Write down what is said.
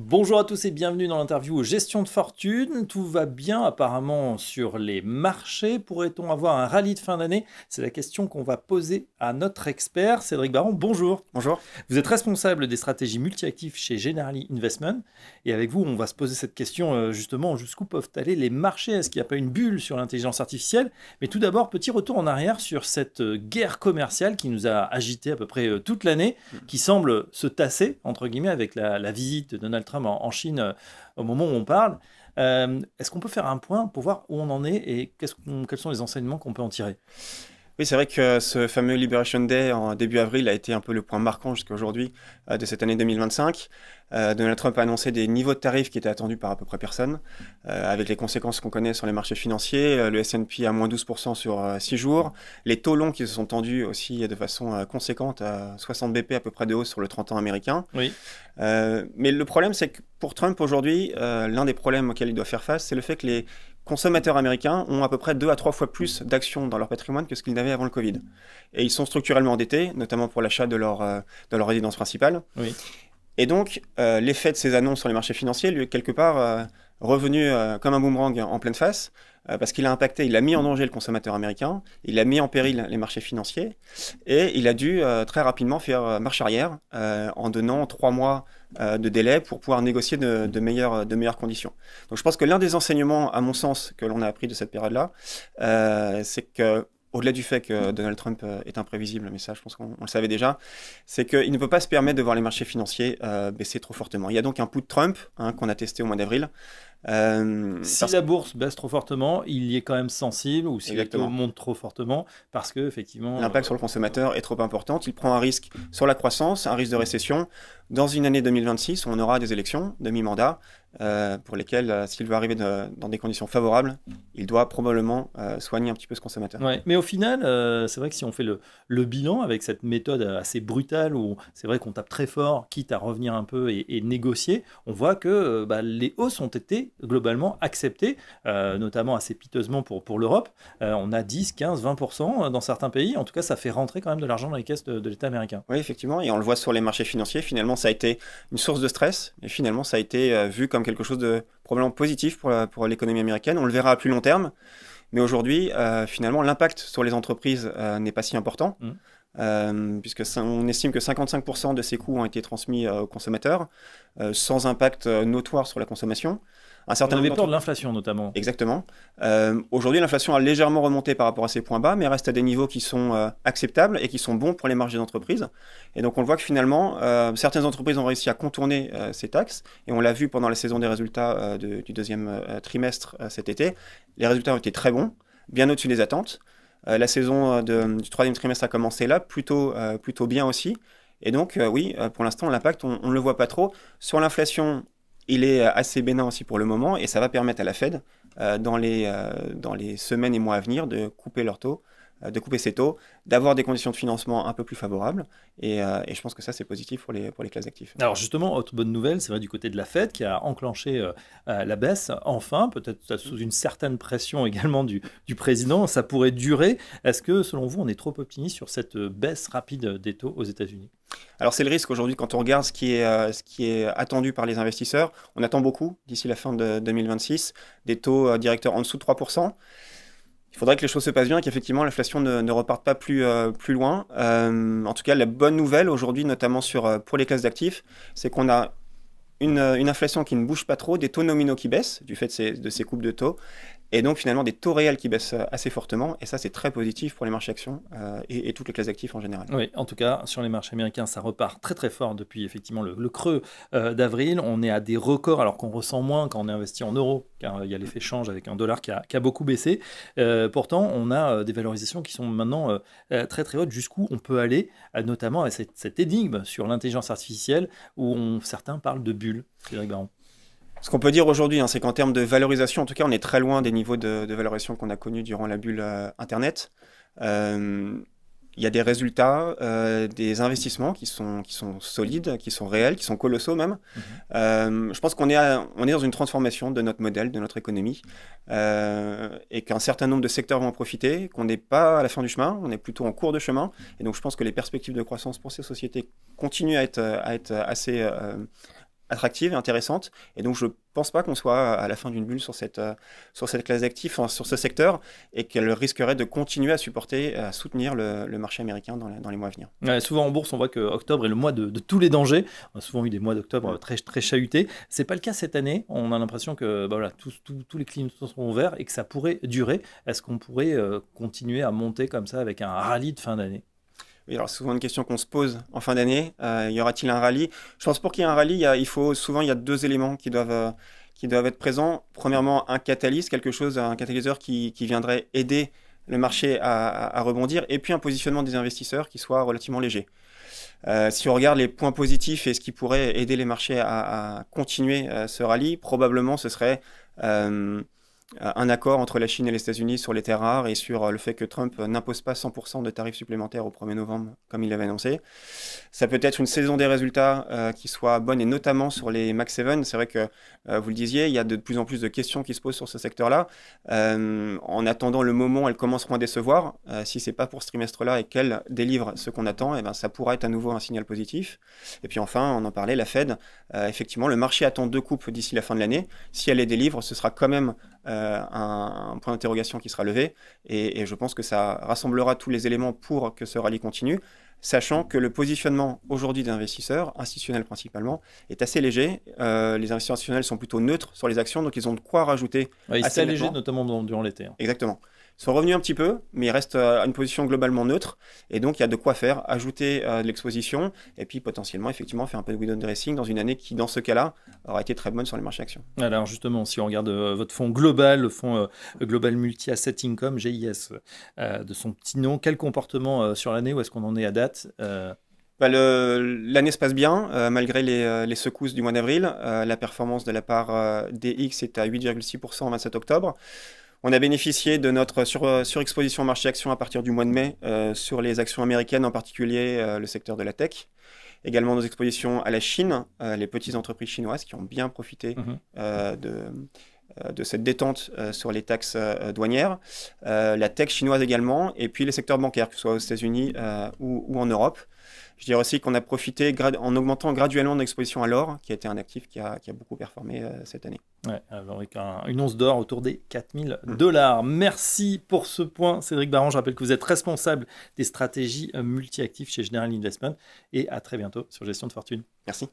Bonjour à tous et bienvenue dans l'interview Gestion de fortune. Tout va bien apparemment sur les marchés. Pourrait-on avoir un rallye de fin d'année? C'est la question qu'on va poser à notre expert, Cédric Baron. Bonjour. Bonjour. Vous êtes responsable des stratégies multi-actifs chez Generali Investment. Et avec vous, on va se poser cette question justement, jusqu'où peuvent aller les marchés? Est-ce qu'il n'y a pas une bulle sur l'intelligence artificielle? Mais tout d'abord, petit retour en arrière sur cette guerre commerciale qui nous a agité à peu près toute l'année, qui semble se tasser, entre guillemets, avec la visite de Donald Trump en Chine au moment où on parle. Est-ce qu'on peut faire un point pour voir où on en est et quels sont les enseignements qu'on peut en tirer? Oui, c'est vrai que ce fameux Liberation Day en début avril a été un peu le point marquant jusqu'à aujourd'hui de cette année 2025. Donald Trump a annoncé des niveaux de tarifs qui étaient attendus par à peu près personne, avec les conséquences qu'on connaît sur les marchés financiers, le S&P à moins 12% sur 6 jours, les taux longs qui se sont tendus aussi de façon conséquente à 60 BP à peu près de hausse sur le 30 ans américain. Oui. Mais le problème, c'est que pour Trump aujourd'hui, l'un des problèmes auxquels il doit faire face, c'est le fait que les consommateurs américains ont à peu près 2 à 3 fois plus d'actions dans leur patrimoine que ce qu'ils n'avaient avant le Covid. Et ils sont structurellement endettés, notamment pour l'achat de leur résidence principale. Oui. Et donc, l'effet de ces annonces sur les marchés financiers, lui, est quelque part revenu comme un boomerang en pleine face, parce qu'il a impacté, il a mis en danger le consommateur américain, il a mis en péril les marchés financiers, et il a dû très rapidement faire marche arrière en donnant 3 mois de délai pour pouvoir négocier de meilleures conditions. Donc je pense que l'un des enseignements, à mon sens, que l'on a appris de cette période-là, c'est que au-delà du fait que Donald Trump est imprévisible, mais ça je pense qu'on le savait déjà, c'est qu'il ne peut pas se permettre de voir les marchés financiers baisser trop fortement. Il y a donc un put de Trump qu'on a testé au mois d'avril. Si la bourse baisse trop fortement, il y est quand même sensible, ou si les taux montent trop fortement, parce que effectivement l'impact sur le consommateur est trop important. Il prend un risque sur la croissance, un risque de récession. Dans une année 2026, on aura des élections de mi-mandat pour lesquelles, s'il veut arriver dans des conditions favorables, il doit probablement soigner un petit peu ce consommateur. Ouais, mais au final, c'est vrai que si on fait le bilan avec cette méthode assez brutale, où c'est vrai qu'on tape très fort, quitte à revenir un peu et négocier, on voit que les hausses ont été globalement acceptées, notamment assez piteusement pour l'Europe. On a 10, 15, 20% dans certains pays. En tout cas, ça fait rentrer quand même de l'argent dans les caisses de l'État américain. Oui, effectivement, et on le voit sur les marchés financiers. Finalement, ça a été une source de stress, et finalement, ça a été vu comme quelque chose de probablement positif pour l'économie américaine. On le verra à plus long terme. Mais aujourd'hui, finalement, l'impact sur les entreprises n'est pas si important, puisque on estime que 55% de ces coûts ont été transmis aux consommateurs, sans impact notoire sur la consommation. On avait peur de l'inflation notamment. Exactement. Aujourd'hui, l'inflation a légèrement remonté par rapport à ces points bas, mais reste à des niveaux qui sont acceptables et qui sont bons pour les marges des entreprises. Et donc on le voit que finalement, certaines entreprises ont réussi à contourner ces taxes, et on l'a vu pendant la saison des résultats du deuxième trimestre cet été. Les résultats ont été très bons, bien au-dessus des attentes. La saison du troisième trimestre a commencé là, plutôt bien aussi. Et donc oui, pour l'instant, l'impact, on ne le voit pas trop. Sur l'inflation, il est assez bénin aussi pour le moment, et ça va permettre à la Fed, dans les semaines et mois à venir, de couper leurs taux, de couper ses taux, d'avoir des conditions de financement un peu plus favorables. Et je pense que ça, c'est positif pour les classes d'actifs. Alors justement, autre bonne nouvelle, c'est vrai du côté de la Fed qui a enclenché la baisse, enfin, peut-être sous une certaine pression également du président. Ça pourrait durer. Est-ce que, selon vous, on est trop optimiste sur cette baisse rapide des taux aux États-Unis? Alors c'est le risque aujourd'hui quand on regarde ce qui est attendu par les investisseurs. On attend beaucoup d'ici la fin de 2026, des taux directeurs en dessous de 3%. Il faudrait que les choses se passent bien et qu'effectivement l'inflation ne reparte pas plus loin. En tout cas, la bonne nouvelle aujourd'hui, notamment pour les classes d'actifs, c'est qu'on a une inflation qui ne bouge pas trop, des taux nominaux qui baissent du fait de ces coupes de taux, et donc finalement des taux réels qui baissent assez fortement, et ça c'est très positif pour les marchés actions et toutes les classes d'actifs en général. Oui, en tout cas, sur les marchés américains, ça repart très très fort depuis effectivement le creux d'avril. On est à des records alors qu'on ressent moins quand on est investi en euros, car il y a l'effet change avec un dollar qui a beaucoup baissé. Pourtant, on a des valorisations qui sont maintenant très très hautes. Jusqu'où on peut aller, notamment à cette énigme sur l'intelligence artificielle où certains parlent de bulles. Cédric Baron. Ce qu'on peut dire aujourd'hui, c'est qu'en termes de valorisation, en tout cas, on est très loin des niveaux de valorisation qu'on a connus durant la bulle Internet. Il y a des résultats, des investissements qui sont solides, qui sont réels, qui sont colossaux même. Je pense qu'on est dans une transformation de notre modèle, de notre économie, et qu'un certain nombre de secteurs vont en profiter, qu'on n'est pas à la fin du chemin, on est plutôt en cours de chemin. Et donc je pense que les perspectives de croissance pour ces sociétés continuent à être assez attractive et intéressante. Et donc, je ne pense pas qu'on soit à la fin d'une bulle sur cette classe d'actifs, sur ce secteur, et qu'elle risquerait de continuer à supporter, à soutenir le marché américain dans les mois à venir. Ouais, souvent en bourse, on voit que octobre est le mois de tous les dangers. On a souvent eu des mois d'octobre très, très chahutés. C'est pas le cas cette année. On a l'impression que voilà, tous les clignotants sont ouverts et que ça pourrait durer. Est-ce qu'on pourrait continuer à monter comme ça avec un rallye de fin d'année? Oui, alors souvent une question qu'on se pose en fin d'année, y aura-t-il un rallye? Je pense pour qu'il y ait un rallye, il y a deux éléments qui doivent être présents. Premièrement, un catalyse, un catalyseur qui viendrait aider le marché à rebondir, et puis un positionnement des investisseurs qui soit relativement léger. Si on regarde les points positifs et ce qui pourrait aider les marchés à continuer ce rallye, probablement ce serait un accord entre la Chine et les États-Unis sur les terres rares et sur le fait que Trump n'impose pas 100% de tarifs supplémentaires au 1er novembre, comme il l'avait annoncé. Ça peut être une saison des résultats qui soit bonne, et notamment sur les Max 7. C'est vrai que, vous le disiez, il y a de plus en plus de questions qui se posent sur ce secteur-là. En attendant le moment où elles commenceront à décevoir, si ce n'est pas pour ce trimestre-là et qu'elles délivrent ce qu'on attend, eh ben, ça pourra être à nouveau un signal positif. Et puis enfin, on en parlait, la Fed, effectivement, le marché attend 2 coupes d'ici la fin de l'année. Si elle les délivre, ce sera quand même un point d'interrogation qui sera levé, et je pense que ça rassemblera tous les éléments pour que ce rallye continue, sachant que le positionnement aujourd'hui des investisseurs, institutionnels principalement, est assez léger. Les investisseurs institutionnels sont plutôt neutres sur les actions, donc ils ont de quoi rajouter. Ouais, ils s'allégeaient notamment durant l'été. Hein. Exactement. Ils sont revenus un petit peu, mais ils restent à une position globalement neutre. Et donc, il y a de quoi faire, ajouter de l'exposition, et puis potentiellement, effectivement, faire un peu de window dressing dans une année qui, dans ce cas-là, aura été très bonne sur les marchés actions. Alors justement, si on regarde votre fonds global, le fonds Global Multi-Asset Income, GIS, de son petit nom, quel comportement sur l'année? Où est-ce qu'on en est à date? L'année se passe bien, malgré les secousses du mois d'avril. La performance de la part DX est à 8,6% en 27 octobre. On a bénéficié de notre surexposition marché actions à partir du mois de mai sur les actions américaines, en particulier le secteur de la tech. Également nos expositions à la Chine, les petites entreprises chinoises qui ont bien profité de cette détente sur les taxes douanières. La tech chinoise également, et puis les secteurs bancaires, que ce soit aux États-Unis ou en Europe. Je dirais aussi qu'on a profité en augmentant graduellement notre exposition à l'or, qui a été un actif qui a beaucoup performé cette année. Ouais, avec une once d'or autour des 4000 $. Merci pour ce point, Cédric Baron. Je rappelle que vous êtes responsable des stratégies multi-actifs chez General Investment, et à très bientôt sur Gestion de Fortune. Merci.